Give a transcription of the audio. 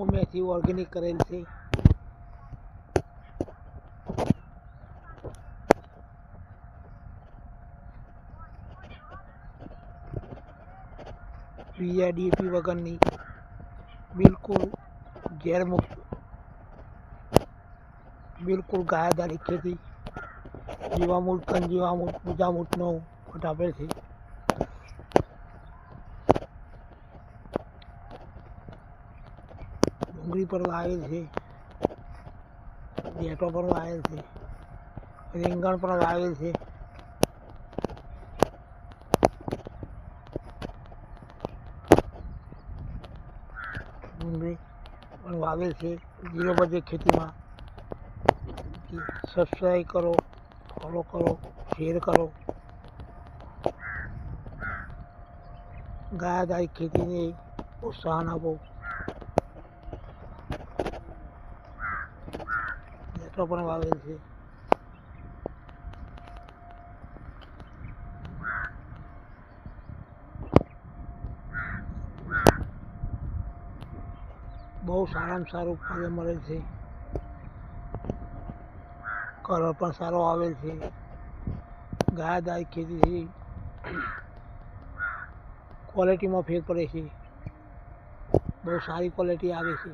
મેથી ઓર્ગેનિક કરેલ છે. યુરિયા ડીએપી વગરની બિલકુલ ઝેરમુક્ત, બિલકુલ ગાયાધારી ખેતી. જીવામૃત, કંજીવામૃત, પૂજામૃતનો ખોટ આપેલ છે. ડુંગળી પર વાવેલ છે, ડેટો પર વાવેલ છે, રીંગણ પર વાવેલ છે, ડુંગળી પણ વાવેલ છે. 0 બજેટ ખેતીમાં સબસ્ક્રાઈબ કરો, ફોલો કરો, શેર કરો. ગાયાધારી ખેતીને પ્રોત્સાહન આપો. ડેટો પણ વાવેલ છે. બહુ સારામાં સારું ઉત્પાદન મળેલ છે. કલર પણ સારો આવેલ છે. ગાયાધારી ખેતીથી ક્વોલિટીમાં ફેર પડે છે. બહુ સારી ક્વોલિટી આવે છે.